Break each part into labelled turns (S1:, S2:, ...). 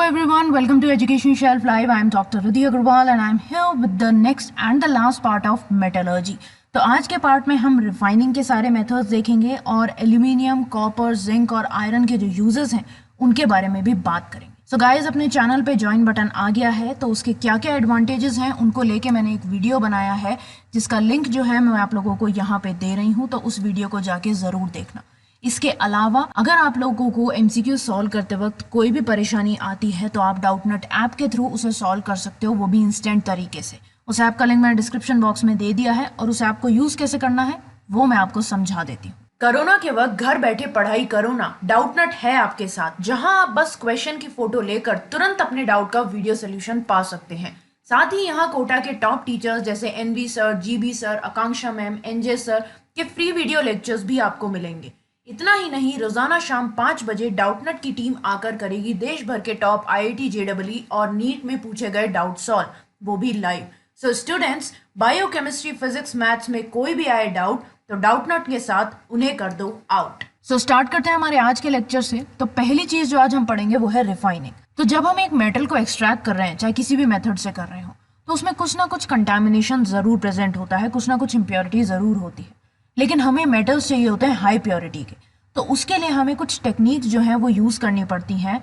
S1: everyone, welcome to Education Shelf Live. I am Dr. Riddhi Agarwal and I am here with the next and the last part of metallurgy. तो आज के part में हम refining के सारे methods देखेंगे और एल्यूमिनियम, कॉपर, जिंक और आयरन के जो यूजेस हैं उनके बारे में भी बात करेंगे। सो गाइस, अपने चैनल पे ज्वाइन बटन आ गया है तो उसके क्या क्या एडवांटेजेस हैं उनको लेके मैंने एक वीडियो बनाया है जिसका लिंक जो है मैं आप लोगों को यहाँ पे दे रही हूँ, तो उस वीडियो को जाके ज़रूर देखना। इसके अलावा अगर आप लोगों को एमसीक्यू सॉल्व करते वक्त कोई भी परेशानी आती है तो आप डाउटनट ऐप के थ्रू उसे सॉल्व कर सकते हो, वो भी इंस्टेंट तरीके से। उस ऐप का लिंक मैंने डिस्क्रिप्शन बॉक्स में दे दिया है और उस ऐप को यूज कैसे करना है वो मैं आपको समझा देती हूँ। कोरोना के वक्त घर बैठे पढ़ाई करो ना, डाउटनट है आपके साथ, जहां आप बस क्वेश्चन की फोटो लेकर तुरंत अपने डाउट का वीडियो सोल्यूशन पा सकते हैं। साथ ही यहाँ कोटा के टॉप टीचर्स जैसे एनवी सर, जीबी सर, आकांक्षा मैम, एनजे सर के फ्री वीडियो लेक्चर्स भी आपको मिलेंगे। इतना ही नहीं, रोजाना शाम 5 बजे डाउटनट की टीम आकर करेगी देश भर के टॉप आईआईटी, जेईई और नीट में पूछे गए डाउट सॉल्व, वो भी live. So students, biochemistry, physics, maths में कोई भी आए डाउट तो डाउटनट के साथ उन्हें कर दो आउट। सो स्टार्ट करते हैं हमारे आज के लेक्चर से। तो पहली चीज जो आज हम पढ़ेंगे वो है रिफाइनिंग। तो जब हम एक मेटल को एक्सट्रैक्ट कर रहे हैं, चाहे किसी भी मेथड से कर रहे हो, तो उसमें कुछ ना कुछ कंटामिनेशन जरूर प्रेजेंट होता है, कुछ ना कुछ इम्प्योरिटी जरूर होती है। लेकिन हमें मेटल्स चाहिए होते हैं हाई प्योरिटी के, तो उसके लिए हमें कुछ टेक्निक्स जो है वो यूज़ करनी पड़ती हैं।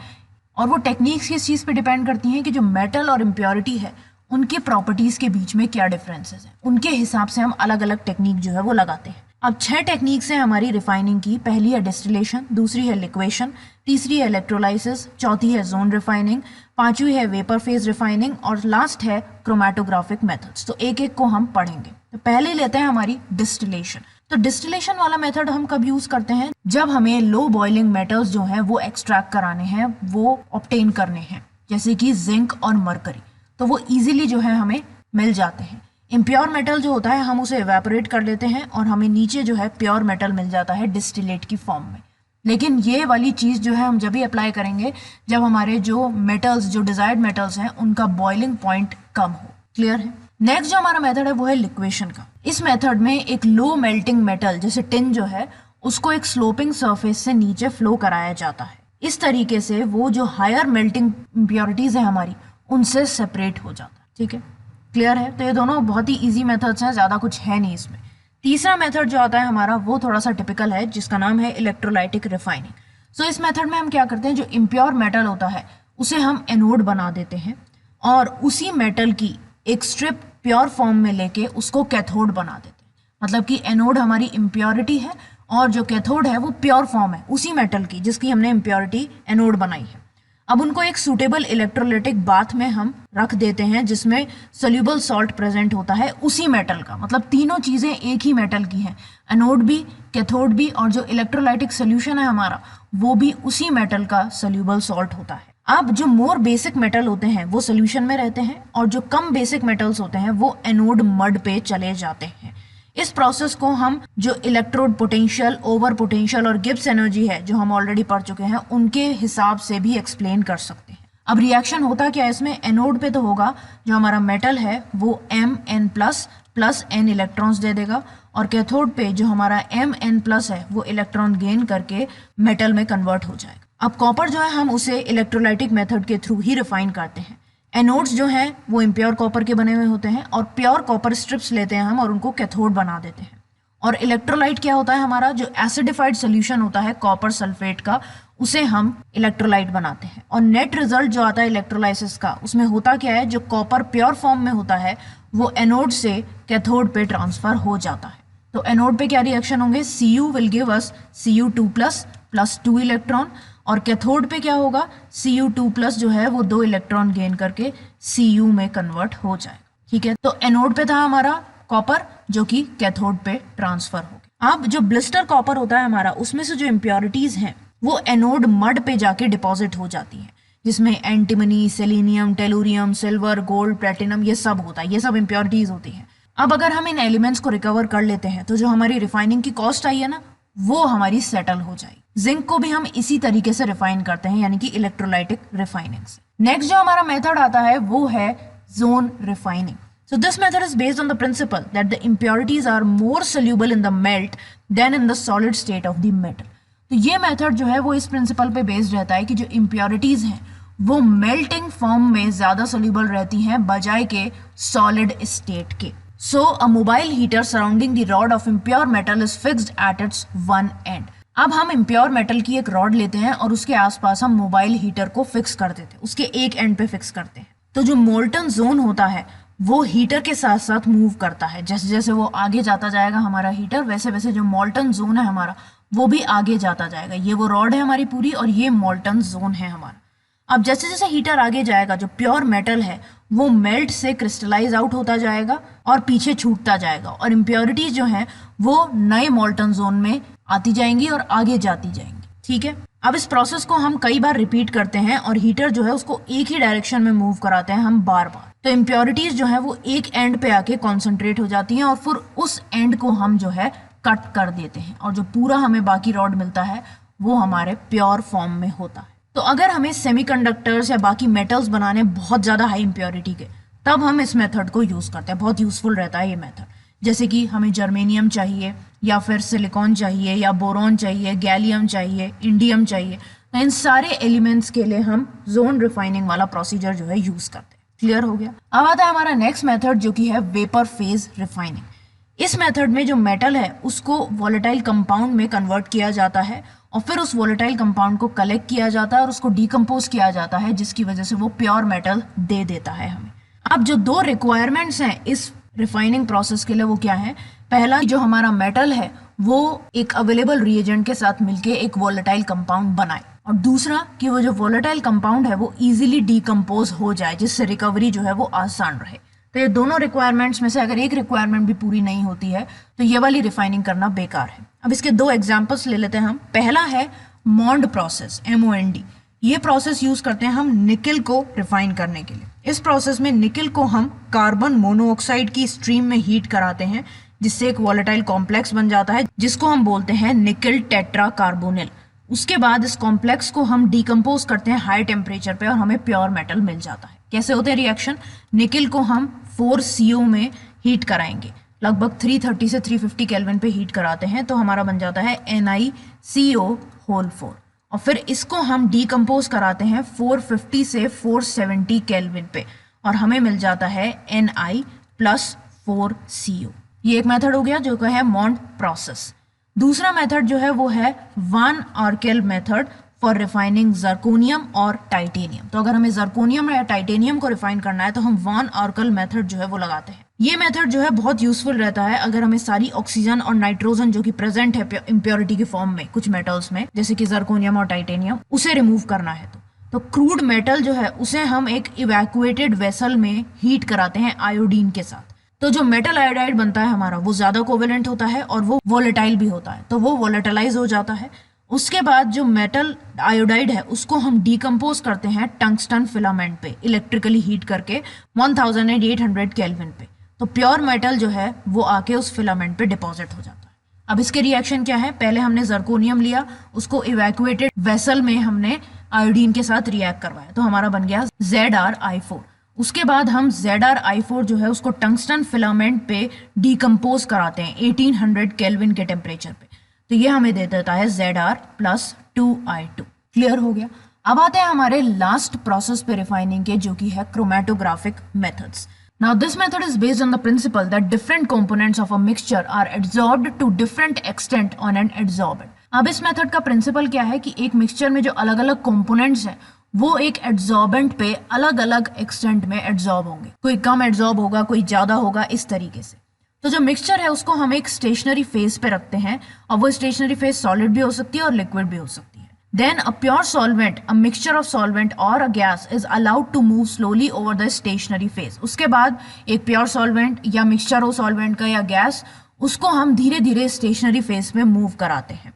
S1: और वो टेक्निक्स किस चीज़ पे डिपेंड करती हैं कि जो मेटल और इम्प्योरिटी है उनकी प्रॉपर्टीज़ के बीच में क्या डिफरेंसेस हैं, उनके हिसाब से हम अलग अलग टेक्निक जो है वो लगाते हैं। अब 6 टेक्निक्स हैं हमारी रिफाइनिंग की। पहली है डिस्टिलेशन, दूसरी है लिक्वेशन, तीसरी है इलेक्ट्रोलाइसिस, चौथी है जोन रिफाइनिंग, पांचवी है वेपर फेज रिफाइनिंग और लास्ट है क्रोमैटोग्राफिक मेथड्स। तो एक एक को हम पढ़ेंगे। तो पहले लेते हैं हमारी डिस्टिलेशन। तो डिस्टिलेशन वाला मेथड हम कब यूज करते हैं? जब हमें लो बॉइलिंग मेटल्स जो हैं वो एक्सट्रैक्ट कराने हैं, वो ऑब्टेन करने हैं, जैसे कि जिंक और मरकरी, तो वो इजीली जो है हमें मिल जाते हैं। इम्प्योर मेटल जो होता है हम उसे इवेपोरेट कर लेते हैं और हमें नीचे जो है प्योर मेटल मिल जाता है डिस्टिलेट की फॉर्म में। लेकिन ये वाली चीज़ जो है हम जब भी अप्लाई करेंगे जब हमारे जो मेटल्स, जो डिजायर्ड मेटल्स हैं, उनका बॉइलिंग पॉइंट कम हो। क्लियर है? नेक्स्ट जो हमारा मेथड है वो है लिक्वेशन का। इस मेथड में एक लो मेल्टिंग मेटल जैसे टिन जो है उसको एक स्लोपिंग सरफेस से नीचे फ्लो कराया जाता है। इस तरीके से वो जो हायर मेल्टिंग इम्प्योरिटीज है हमारी उनसे सेपरेट हो जाता है। ठीक है, क्लियर है? तो ये दोनों बहुत ही ईजी मेथड्स हैं, ज़्यादा कुछ है नहीं इसमें। तीसरा मेथड जो आता है हमारा वो थोड़ा सा टिपिकल है, जिसका नाम है इलेक्ट्रोलाइटिक रिफाइनिंग। सो इस मेथड में हम क्या करते हैं, जो इम्प्योर मेटल होता है उसे हम एनोड बना देते हैं और उसी मेटल की एक स्ट्रिप प्योर फॉर्म में लेके उसको कैथोड बना देते हैं। मतलब कि एनोड हमारी इम्प्योरिटी है और जो कैथोड है वो प्योर फॉर्म है उसी मेटल की जिसकी हमने इम्प्योरिटी एनोड बनाई है। अब उनको एक सूटेबल इलेक्ट्रोलाइटिक बाथ में हम रख देते हैं जिसमें सोल्यूबल सॉल्ट प्रेजेंट होता है उसी मेटल का। मतलब तीनों चीज़ें एक ही मेटल की हैं, एनोड भी, कैथोड भी, और जो इलेक्ट्रोलाइटिक सोल्यूशन है हमारा वो भी उसी मेटल का सोल्यूबल सॉल्ट होता है। अब जो मोर बेसिक मेटल होते हैं वो सोल्यूशन में रहते हैं और जो कम बेसिक मेटल्स होते हैं वो एनोड मड पे चले जाते हैं। इस प्रोसेस को हम जो इलेक्ट्रोड पोटेंशियल, ओवर पोटेंशियल और गिब्स एनर्जी है जो हम ऑलरेडी पढ़ चुके हैं उनके हिसाब से भी एक्सप्लेन कर सकते हैं। अब रिएक्शन होता क्या है इसमें? एनोड पे तो होगा जो हमारा मेटल है वो Mn plus n electrons they देगा और कैथोड पे जो हमारा Mn+ है वो इलेक्ट्रॉन गेन करके मेटल में कन्वर्ट हो जाएगा। अब कॉपर जो है हम उसे इलेक्ट्रोलाइटिक मेथड के थ्रू ही रिफाइन करते हैं। एनोड्स जो हैं वो इम्प्योर कॉपर के बने हुए होते हैं और प्योर कॉपर स्ट्रिप्स लेते हैं हम और उनको कैथोड बना देते हैं। और इलेक्ट्रोलाइट क्या होता है हमारा? जो एसिडिफाइड सोल्यूशन होता है कॉपर सल्फेट का, उसे हम इलेक्ट्रोलाइट बनाते हैं। और नेट रिजल्ट जो आता है इलेक्ट्रोलाइसिस का, उसमें होता क्या है, जो कॉपर प्योर फॉर्म में होता है वो एनोड से कैथोड पे ट्रांसफर हो जाता है। तो एनोड पे क्या रिएक्शन होंगे? Cu will give us Cu2+ plus 2 electron और कैथोड पे क्या होगा? Cu2+ जो है वो 2 इलेक्ट्रॉन गेन करके Cu में कन्वर्ट हो जाएगा। ठीक है, तो एनोड पे था हमारा कॉपर जो कि कैथोड पे ट्रांसफर हो गया। अब जो ब्लिस्टर कॉपर होता है हमारा, उसमें से जो इम्प्योरिटीज हैं वो एनोड मड पे जाके डिपॉजिट हो जाती है, जिसमें antimony, selenium, tellurium, silver, gold, platinum, ये सब होता है, ये सब इम्प्योरिटीज होती हैं। अब अगर हम इन एलिमेंट्स को रिकवर कर लेते हैं तो जो हमारी रिफाइनिंग की कॉस्ट आई है ना वो हमारी सेटल हो जाएगी। जिंक को भी हम इसी तरीके से रिफाइन करते हैं, यानी कि इलेक्ट्रोलाइटिक रिफाइनिंग से। नेक्स्ट जो हमारा मेथड आता है वो है zone refining. So this method is based on the principle that the impurities are more soluble in the melt than in the solid state of the metal. तो ये method जो है वो इस प्रिंसिपल पे बेस्ड रहता है कि जो इम्प्योरिटीज हैं वो मेल्टिंग फॉर्म में ज्यादा सोल्यूबल रहती हैं बजाय के सॉलिड स्टेट के। So a mobile heater surrounding the rod of impure metal is fixed at its one end. अब हम इम्प्योर मेटल की एक रॉड लेते हैं और उसके आसपास हम मोबाइल हीटर को फिक्स कर देते हैं, उसके एक एंड पे फिक्स करते हैं। तो जो मोल्टन जोन होता है वो हीटर के साथ साथ मूव करता है, जैसे जैसे वो आगे जाता जाएगा हमारा हीटर, वैसे वैसे जो मोल्टन जोन है हमारा वो भी आगे जाता जाएगा। ये वो रॉड है हमारी पूरी और ये मोल्टन जोन है हमारा। अब जैसे जैसे हीटर आगे जाएगा जो प्योर मेटल है वो मेल्ट से क्रिस्टलाइज आउट होता जाएगा और पीछे छूटता जाएगा, और इम्प्योरिटीज जो है वो नए मोल्टन जोन में आती जाएंगी और आगे जाती जाएंगी। ठीक है, अब इस प्रोसेस को हम कई बार रिपीट करते हैं और हीटर जो है उसको एक ही डायरेक्शन में मूव कराते हैं हम बार बार। तो इम्प्योरिटीज जो है वो एक एंड पे आके कॉन्सेंट्रेट हो जाती हैं और फिर उस एंड को हम जो है कट कर देते हैं, और जो पूरा हमें बाकी रॉड मिलता है वो हमारे प्योर फॉर्म में होता है। तो अगर हमें सेमीकंडक्टर्स या बाकी मेटल्स बनाने बहुत ज़्यादा हाई इम्प्योरिटी के, तब हम इस मेथड को यूज़ करते हैं। बहुत यूज़फुल रहता है ये मेथड। जैसे कि हमें जर्मेनियम चाहिए या फिर सिलिकॉन चाहिए या बोरॉन चाहिए, गैलियम चाहिए, इंडियम चाहिए, तो इन सारे एलिमेंट्स के लिए हम जोन रिफाइनिंग वाला प्रोसीजर जो है यूज़ करते हैं। क्लियर हो गया। अब आता है हमारा नेक्स्ट मेथड जो कि है वेपर फेज रिफाइनिंग। इस मेथड में जो मेटल है उसको वोलेटाइल कंपाउंड में कन्वर्ट किया जाता है और फिर उस वोलेटाइल कंपाउंड को कलेक्ट किया जाता है और उसको डिकम्पोज किया जाता है, जिसकी वजह से वो प्योर मेटल दे देता है हमें। अब जो दो रिक्वायरमेंट्स हैं इस रिफाइनिंग प्रोसेस के लिए वो क्या है? पहला, जो हमारा मेटल है वो एक अवेलेबल रिएजेंट के साथ मिलके एक वोलेटाइल कंपाउंड बनाए, और दूसरा कि वो जो वोलेटाइल कंपाउंड है वो इजीली डिकम्पोज हो जाए, जिससे रिकवरी जो है वो आसान रहे। तो ये दोनों रिक्वायरमेंट्स में से अगर एक रिक्वायरमेंट भी पूरी नहीं होती है तो ये वाली रिफाइनिंग करना बेकार है। अब इसके दो एग्जांपल्स ले लेते हैं हम। पहला है मॉन्ड प्रोसेस, MOND। ये प्रोसेस यूज करते हैं हम निकल को रिफाइन करने के लिए। इस प्रोसेस में निकल को हम कार्बन मोनोऑक्साइड की स्ट्रीम में हीट कराते हैं, जिससे एक वोलेटाइल कॉम्प्लेक्स बन जाता है जिसको हम बोलते हैं निकल टेट्रा कार्बोनिल। उसके बाद इस कॉम्प्लेक्स को हम डिकम्पोज करते हैं हाई टेम्परेचर पे और हमें प्योर मेटल मिल जाता है। कैसे होते हैं रिएक्शन? निकल को हम 4CO में हीट कराएंगे, लगभग 330 से 350 केल्विन पे हीट कराते हैं, तो हमारा बन जाता है NiCO4। और फिर इसको हम डिकम्पोज कराते हैं 450 से 470 केल्विन पे और हमें मिल जाता है Na+4CO। ये एक मेथड हो गया जो कि है मॉन्ड प्रोसेस। दूसरा मेथड जो है वो है वान आर्केल मेथड फॉर रिफाइनिंग जर्कोनियम और टाइटेनियम। तो अगर हमें जर्कोनियम या टाइटेनियम को रिफाइन करना है तो हम वान आर्केल मेथड जो है वो लगाते हैं। ये मेथड जो है बहुत यूजफुल रहता है अगर हमें सारी ऑक्सीजन और नाइट्रोजन जो कि प्रेजेंट है इम्प्योरिटी के फॉर्म में कुछ मेटल्स में, जैसे कि जर्कोनियम और टाइटेनियम, उसे रिमूव करना है। तो क्रूड मेटल जो है उसे हम एक इवैक्यूएटेड वेसल में हीट कराते हैं आयोडीन के साथ। तो जो मेटल आयोडाइड बनता है हमारा वो ज्यादा कोवेलेंट होता है और वो वोलेटाइल भी होता है, तो वो वोलेटाइलाइज हो जाता है। उसके बाद जो मेटल आयोडाइड है उसको हम डिकम्पोज करते हैं टंगस्टन फिलामेंट पे इलेक्ट्रिकली हीट करके 1800 केल्विन पे। तो प्योर मेटल जो है वो आके उस फिलामेंट पे डिपॉजिट हो जाता है। अब इसके रिएक्शन क्या है? पहले हमने जर्कोनियम लिया, उसको इवैक्यूएटेड वेसल में हमने आयोडीन के साथ रिएक्ट करवाया, तो हमारा बन गया ZrI4। उसके बाद हम ZrI4 जो है उसको टंगस्टन फिलामेंट पे डिकम्पोज कराते हैं 1800 केल्विन के टेम्परेचर पे, तो ये हमें दे देता है Zr+2I2। क्लियर हो गया। अब आते हैं हमारे लास्ट प्रोसेस पे रिफाइनिंग के, जो कि है chromatographic methods. Now this method is based on the principle that different components of a mixture are adsorbed to different extent on an adsorbent। अब इस मेथड का प्रिंसिपल क्या है कि एक मिक्सचर में जो अलग अलग कंपोनेंट्स हैं वो एक एड्सॉर्बेंट पे अलग अलग एक्सटेंट में एड्सॉर्ब होंगे, कोई कम एड्सॉर्ब होगा, कोई ज्यादा होगा, इस तरीके से। तो जो मिक्सचर है उसको हम एक स्टेशनरी फेज पे रखते हैं और वो स्टेशनरी फेज सॉलिड भी हो सकती है और लिक्विड भी हो सकती है। Then a pure solvent, a mixture of solvent or a gas is allowed to move slowly over the stationary phase। उसके बाद एक प्योर सॉल्वेंट या मिक्सचर हो सॉल्वेंट का या गैस, उसको हम धीरे धीरे स्टेशनरी फेज में मूव कराते हैं।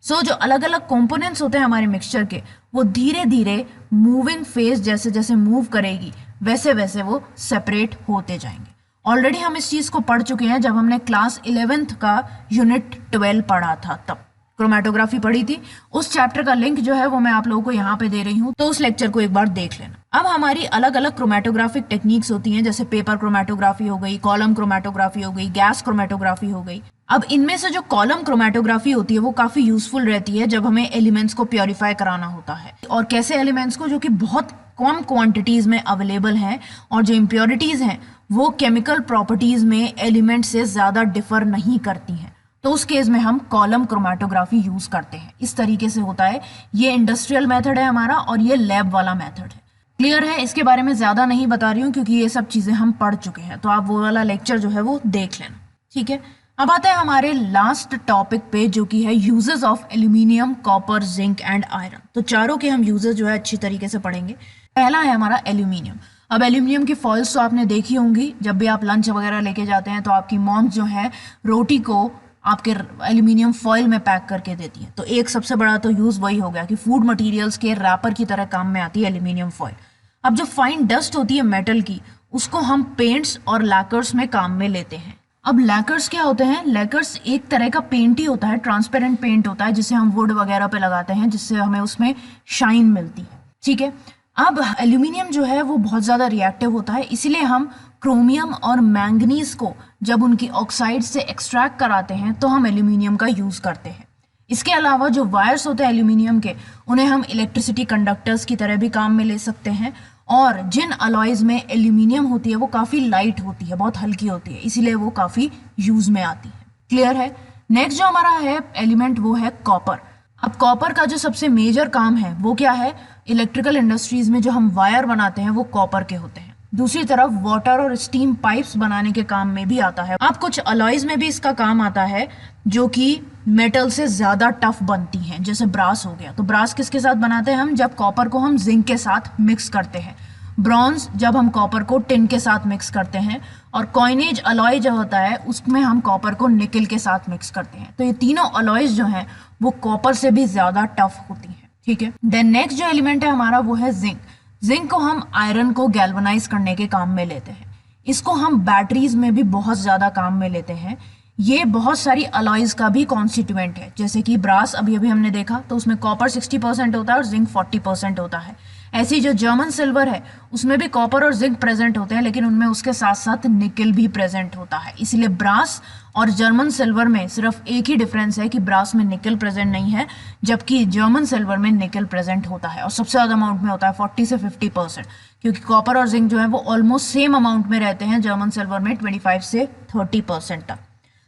S1: जो अलग अलग कंपोनेंट्स होते हैं हमारे मिक्सचर के वो धीरे धीरे मूविंग फेज जैसे जैसे मूव करेगी वैसे वैसे वो सेपरेट होते जाएंगे। ऑलरेडी हम इस चीज को पढ़ चुके हैं जब हमने क्लास 11th का यूनिट 12 पढ़ा था, तब क्रोमेटोग्राफी पढ़ी थी। उस चैप्टर का लिंक जो है वो मैं आप लोगों को यहाँ पे दे रही हूँ, तो उस लेक्चर को एक बार देख लेना। अब हमारी अलग अलग क्रोमेटोग्राफिक टेक्निक्स होती हैं, जैसे पेपर क्रोमेटोग्राफी हो गई, कॉलम क्रोमेटोग्राफी हो गई, गैस क्रोमेटोग्राफी हो गई। अब इनमें से जो कॉलम क्रोमेटोग्राफी होती है वो काफी यूजफुल रहती है जब हमें एलिमेंट्स को प्योरीफाई कराना होता है, और कैसे एलिमेंट्स को जो कि बहुत कम क्वांटिटीज में अवेलेबल हैं और जो इम्प्योरिटीज हैं वो केमिकल प्रॉपर्टीज में एलिमेंट से ज़्यादा डिफर नहीं करती हैं, तो उस केस में हम कॉलम क्रोमेटोग्राफी यूज़ करते हैं। इस तरीके से होता है। ये इंडस्ट्रियल मेथड है हमारा और ये लैब वाला मेथड है। क्लियर है? इसके बारे में ज़्यादा नहीं बता रही हूँ क्योंकि ये सब चीज़ें हम पढ़ चुके हैं, तो आप वो वाला लेक्चर जो है वो देख लेना। ठीक है, अब आता है हमारे लास्ट टॉपिक पे जो कि है uses of aluminium, copper, zinc and iron. तो चारों के हम यूजेस जो है अच्छी तरीके से पढ़ेंगे। पहला है हमारा एल्यूमिनियम। अब एल्यूमिनियम की फॉइल्स तो आपने देखी होंगी, जब भी आप लंच वगैरह लेके जाते हैं तो आपकी मॉम जो है रोटी को आपके एल्यूमिनियम फॉइल में पैक करके देती है। तो एक सबसे बड़ा तो यूज़ वही हो गया कि फूड मटेरियल्स के रैपर की तरह काम में आती है एल्यूमिनियम फॉइल। अब जो फाइन डस्ट होती है मेटल की, उसको हम पेंट्स और लैकर्स में काम में लेते हैं। अब लैकर्स क्या होते हैं? लैकर्स एक तरह का पेंट ही होता है, ट्रांसपेरेंट पेंट होता है जिसे हम वुड वगैरह पे लगाते हैं, जिससे हमें उसमें शाइन मिलती है। ठीक है, अब एल्यूमिनियम जो है वो बहुत ज़्यादा रिएक्टिव होता है, इसीलिए हम क्रोमियम और मैंगनीज को जब उनकी ऑक्साइड से एक्सट्रैक्ट कराते हैं तो हम एल्यूमिनियम का यूज़ करते हैं। इसके अलावा जो वायर्स होते हैं एल्यूमिनियम के, उन्हें हम इलेक्ट्रिसिटी कंडक्टर्स की तरह भी काम में ले सकते हैं। और जिन अलॉयज़ में एल्यूमिनियम होती है वो काफ़ी लाइट होती है, बहुत हल्की होती है, इसीलिए वो काफ़ी यूज़ में आती है। क्लियर है? नेक्स्ट जो हमारा है एलिमेंट वो है कॉपर। अब कॉपर का जो सबसे मेजर काम है वो क्या है? इलेक्ट्रिकल इंडस्ट्रीज में जो हम वायर बनाते हैं वो कॉपर के होते हैं। दूसरी तरफ वाटर और स्टीम पाइप्स बनाने के काम में भी आता है। अब कुछ अलॉयज में भी इसका काम आता है जो कि मेटल से ज़्यादा टफ बनती हैं, जैसे ब्रास हो गया। तो ब्रास किसके साथ बनाते हैं हम? जब कॉपर को हम जिंक के साथ मिक्स करते हैं। ब्रॉन्ज जब हम कॉपर को टिन के साथ मिक्स करते हैं। और कॉइनेज अलॉय जो होता है उसमें हम कॉपर को निकल के साथ मिक्स करते हैं। तो ये तीनों अलॉयज जो हैं वो कॉपर से भी ज़्यादा टफ होती हैं। ठीक है, देन नेक्स्ट जो एलिमेंट है हमारा वो है जिंक। जिंक को हम आयरन को गैल्वनाइज करने के काम में लेते हैं। इसको हम बैटरीज में भी बहुत ज़्यादा काम में लेते हैं। ये बहुत सारी अलॉयज का भी कॉन्स्टिट्यूएंट है, जैसे कि ब्रास अभी अभी हमने देखा तो उसमें कॉपर 60% होता है और जिंक 40% होता है। ऐसी जो जर्मन सिल्वर है उसमें भी कॉपर और जिंक प्रेजेंट होते हैं, लेकिन उनमें उसके साथ साथ निकल भी प्रेजेंट होता है। इसीलिए ब्रास और जर्मन सिल्वर में सिर्फ एक ही डिफरेंस है कि ब्रास में निकल प्रेजेंट नहीं है, जबकि जर्मन सिल्वर में निकल प्रेजेंट होता है और सबसे ज़्यादा अमाउंट में होता है 40 से 50%, क्योंकि कॉपर और जिंक जो है वो ऑलमोस्ट सेम अमाउंट में रहते हैं, जर्मन सिल्वर में 25 से 30% तक।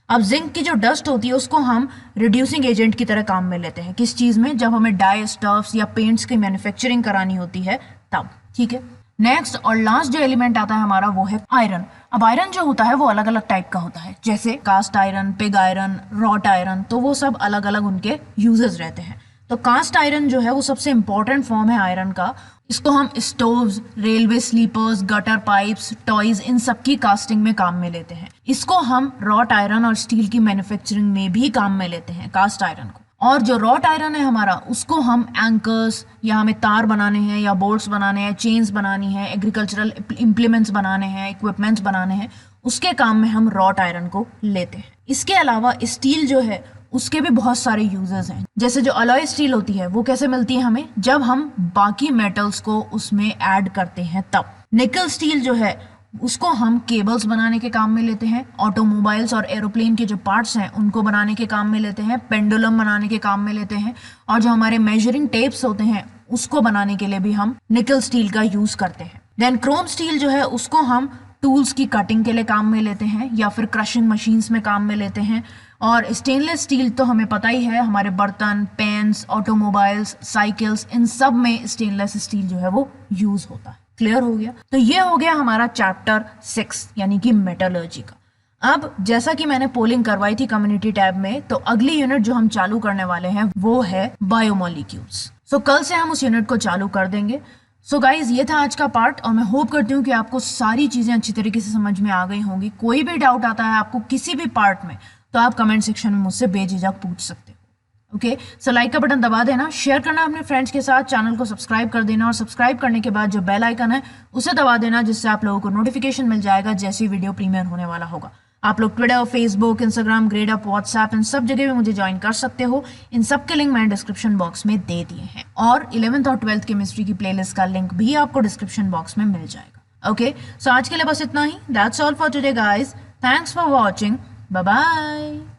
S1: अब जिंक की जो डस्ट होती है उसको हम रिड्यूसिंग एजेंट की तरह काम में लेते हैं। किस चीज़ में? जब हमें डाई, स्टफ्स या पेंट्स की मैन्युफैक्चरिंग करानी होती है तब। ठीक है, नेक्स्ट और लास्ट जो एलिमेंट आता है हमारा वो है आयरन। अब आयरन जो होता है वो अलग अलग टाइप का होता है, जैसे cast iron, pig iron, wrought iron, तो वो सब अलग अलग उनके यूजेस रहते हैं। तो कास्ट आयरन जो है वो सबसे इंपॉर्टेंट फॉर्म है आयरन का। इसको हम stoves, railway sleepers, gutter pipes, toys, इन सब की कास्टिंग में काम में लेते हैं। इसको हम रॉट आयरन और स्टील की मैन्युफैक्चरिंग में भी काम में लेते हैं, कास्ट आयरन को। और जो रॉट आयरन है हमारा, उसको हम एंकर्स या हमें तार बनाने हैं या बोल्ट्स बनाने हैं, चेन्स बनानी है, एग्रीकल्चरल इम्प्लीमेंट्स बनाने हैं, इक्विपमेंट्स बनाने हैं, उसके काम में हम रॉट आयरन को लेते हैं। इसके अलावा स्टील जो है उसके भी बहुत सारे यूजेस हैं, जैसे जो अलॉय स्टील होती है वो कैसे मिलती है हमें? जब हम बाकी मेटल्स को उसमें ऐड करते हैं तब। निकल स्टील जो है उसको हम केबल्स बनाने के काम में लेते हैं, ऑटोमोबाइल्स और एरोप्लेन के जो पार्ट्स हैं उनको बनाने के काम में लेते हैं, पेंडुलम बनाने के काम में लेते हैं, और जो हमारे मेजरिंग टेप्स होते हैं उसको बनाने के लिए भी हम निकल स्टील का यूज करते हैं। देन क्रोम स्टील जो है उसको हम टूल्स की कटिंग के लिए काम में लेते हैं या फिर क्रशिंग मशीन्स में काम में लेते हैं। और स्टेनलेस स्टील तो हमें पता ही है, हमारे बर्तन, पेन्स, ऑटोमोबाइल्स, साइकिल्स, इन सब में स्टेनलेस स्टील जो है वो यूज होता है। क्लियर हो गया? तो ये हो गया हमारा चैप्टर 6 यानी कि मेटलर्जी का। अब जैसा कि मैंने पोलिंग करवाई थी कम्युनिटी टैब में, तो अगली यूनिट जो हम चालू करने वाले हैं वो है बायोमोलिक्यूल्स। सो कल से हम उस यूनिट को चालू कर देंगे। सो गाइज, ये था आज का पार्ट और मैं होप करती हूँ कि आपको सारी चीज़ें अच्छी तरीके से समझ में आ गई होंगी। कोई भी डाउट आता है आपको किसी भी पार्ट में तो आप कमेंट सेक्शन में मुझसे बेझिझक पूछ सकते हो। ओके, सो लाइक का बटन दबा देना, शेयर करना अपने फ्रेंड्स के साथ, चैनल को सब्सक्राइब कर देना और सब्सक्राइब करने के बाद जो बेल आइकन है उसे दबा देना, जिससे आप लोगों को नोटिफिकेशन मिल जाएगा जैसे वीडियो प्रीमियर होने वाला होगा। आप लोग Twitter, Facebook, Instagram, Gradeup, WhatsApp, इन सब जगह भी मुझे ज्वाइन कर सकते हो। इन सब के लिंक मैंने डिस्क्रिप्शन बॉक्स में दे दिए हैं और 11th और 12th केमिस्ट्री की प्लेलिस्ट का लिंक भी आपको डिस्क्रिप्शन बॉक्स में मिल जाएगा। ओके, सो आज के लिए बस इतना ही। That's all for today guys. Thanks for watching. Bye bye.